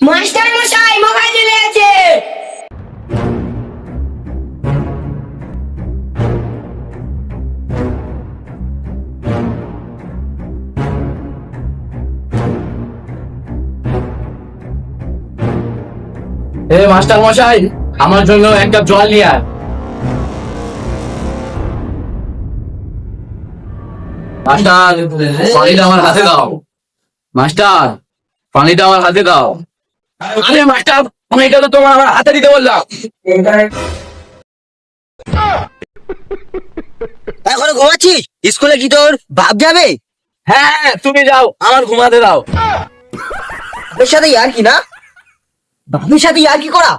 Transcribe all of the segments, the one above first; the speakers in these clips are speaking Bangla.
মাস্টার মশাই মোবাইল চলে আছে। মাস্টার মশাই, আমার জন্য এক কাপ জল নিয়ে আয়। মাস্টার, পানিটা আমার হাতে দাও। মাস্টার, পানিটা আমার হাতে দাও। আরে মাস্টার, পানিটা তো তোমার আমার হাতে দিতে বললাম। এখনো ঘুমাচ্ছিস? স্কুলে কি তোর বাপ যাবে? হ্যাঁ, তুমি যাও, আমার ঘুমাতে দাও। বাপের সাথে ইয়ার কি না? বাপের সাথে ইয়ার কি করা?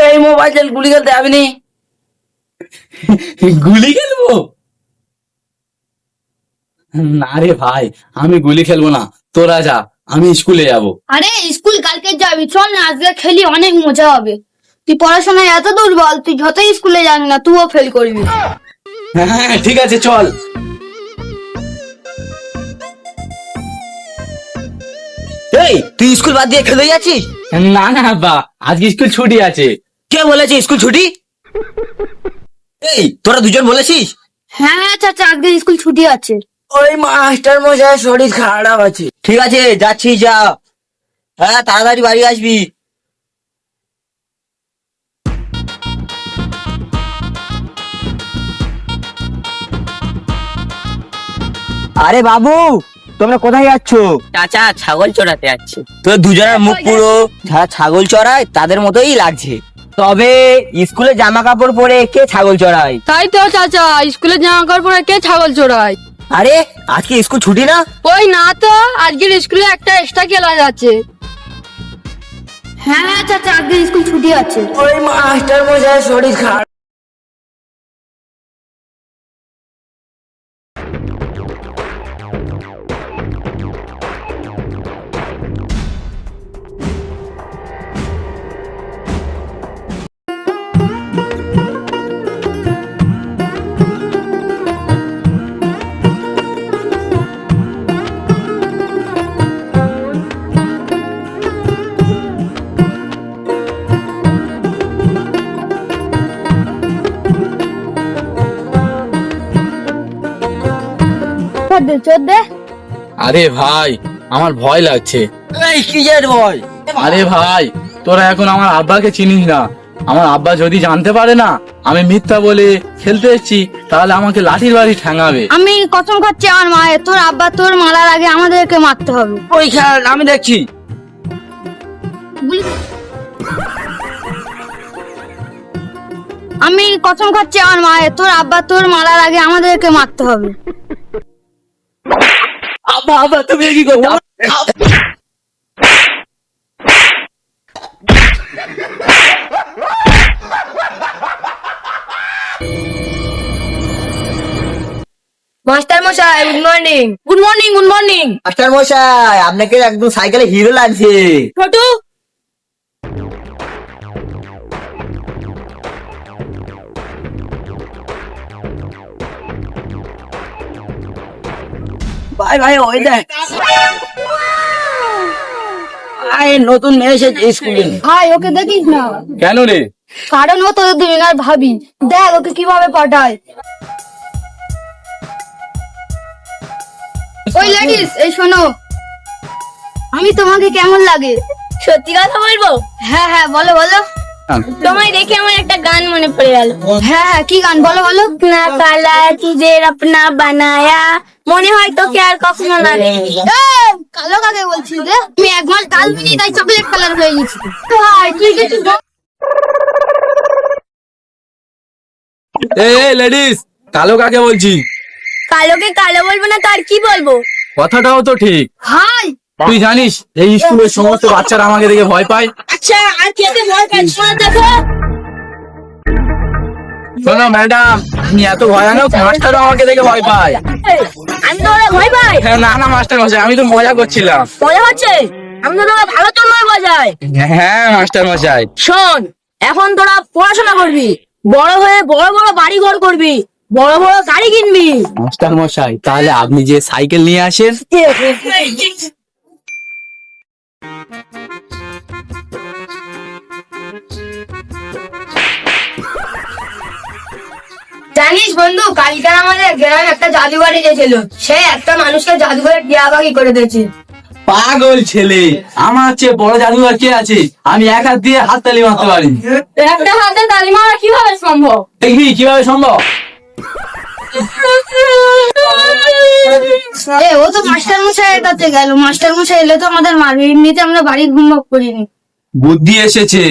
এই মোবাইল গুলি খেলতে যাবি? গুলি খেলবো না রে ভাই, আমি গুলি খেলবো না, তোরা যা, আমি স্কুলে যাবো। আরে স্কুল কালকে যাবি, চল না আজকে খেলি, অনেক মজা হবে। তুই পড়াশোনায় এত দুর্বল, তুই যতই স্কুলে জানি না তুইও ফেল করবি। হ্যাঁ ঠিক আছে, চল। এই তুই স্কুল বাদ দিয়ে খেলে যাচ্ছিস? না না বা, আজকে স্কুল ছুটি আছে। কে বলেছে স্কুল ছুটি? এই তোরা দুজন বলেছিস? হ্যাঁ চাচা, আজকে স্কুল ছুটি আছে। ওই মাস্টার মশাই শরীর খারাপ আছে। ঠিক আছে যাচ্ছি, যা। হ্যাঁ তাড়াতাড়ি বাড়ি আসবি। আরে বাবু, তোমরা কোথায় যাচ্ছ? চাচা ছাগল চড়াতে যাচ্ছে। তোর দুজনের মুখ পুরো যারা ছাগল চড়ায় তাদের মতোই লাগছে। তবে স্কুলে জামা কাপড় পরে কে ছাগল চড়ায়? তাই তো চাচা, স্কুলে জামা কাপড় পরে কে ছাগল চড়ায়? আরে আজকে স্কুল ছুটি না? ওই না তো, আজকের স্কুলে একটা এক্সট্রা ক্লাস আছে। হ্যাঁ চাচা, আজকে স্কুল ছুটি আছে। ওই মাস্টার মশাই শরীর খারাপ। আরে ভাই, আমার ভয় লাগছে। এই কিসের ভয়? আরে ভাই, তোরা এখন আমার আব্বাকে চিনিস না। আমার আব্বা যদি জানতে পারে না আমি মিথ্যা বলে খেলতে এসেছি, তাহলে আমাকে লাঠির বাড়ি ঠ্যাঙাবে। আমি কসম খাচ্ছি আমার মায়ের, তোর আব্বা তোর মারার আগে আমাদেরকে মারতে হবে। ওই খেল আমি দেখছি। আমি কসম খাচ্ছি আমার মায়ের, তোর আব্বা তোর মারার আগে আমাদেরকে মারতে হবে। আব্বা আব্বা, তুমি কি করছো? মাস্টার মশাই good morning. Good morning, good morning. Master মশাই আপনাকে একদম সাইকেলে হিরো লাগছে। ছোটু, ভাই ভাই ওই দেখ, ভাই নতুন মেয়ে এসেছে স্কুলে। ভাই ওকে দেখিস না, কেন রে? কারণ ও তোদের দুজনের ভাবি। দেখ ওকে কিভাবে পাঠায়। ওই লেডিস, এই শোনো, আমি তোমাকে কেমন লাগে? সত্যি কথা বলবো? হ্যাঁ হ্যাঁ বলো বলো। তোমায় দেখে আমার একটা গান মনে পড়ে গেল। হ্যাঁ হ্যাঁ কি গান, বলো বলো। না কালা তুঝের আপনা বানায়া, মনে হয় তোকে আর কখনো না দেখি। এই, কালো কাকে বলছিস রে? আমি এক মাস কাল বিনি, তাই চকলেট কালার হয়ে গেছি। ভাই তুই কিছু বল। এই লেডিস, কালো কাকে বলছি? কালোকে কালো বলবো না তো আর কি বলবো? কথাটাও তো ঠিক। ভাই তুই জানিস এই স্কুলের সমস্ত বাচ্চারা আমাকে দেখে ভয় পায়। আচ্ছা আর খেতে ভয় পাই, শোনা দেখো। শোনো ম্যাডাম, আমি এত ভয়ানক, মাস্টারও আমাকে দেখে ভয় পায়। আমি তো ওরা ভয় পাই। না না মাস্টার মশাই, আমি তো মজা করছিলাম। মজা হচ্ছে? আমি তো তোকে ভালো তোর নয় বাজাই। হ্যাঁ মাস্টার মশাই। শোন, এখন তোরা পড়াশোনা করবি, বড় হয়ে বড় বড় বাড়ি ঘর করবি, বড় বড় গাড়ি কিনবি। মাস্টার মশাই, তাহলে আপনি যে সাইকেল নিয়ে আসেন, জানিস বন্ধু, কালকার আমাদের গ্রামে একটা জাদুঘর এসেছিল, সে একটা মানুষকে জাদুঘরে টিয়া পাখি করে দিয়েছে। পাগল ছেলে, আমার চেয়ে বড় জাদুঘর কে আছে? আমি এক হাত দিয়ে হাত তালি মারতে পারি। একটা হাতে তালি মারা কিভাবে সম্ভব? দেখবি কিভাবে সম্ভব। ও তো মাস্টার মশাইয়ের কাছে গেল, মাস্টার মশাই এলে তো আমাদের মারবে, এমনিতে আমরা বাড়ির হোমওয়ার্ক করিনি। বুদ্ধি এসেছে,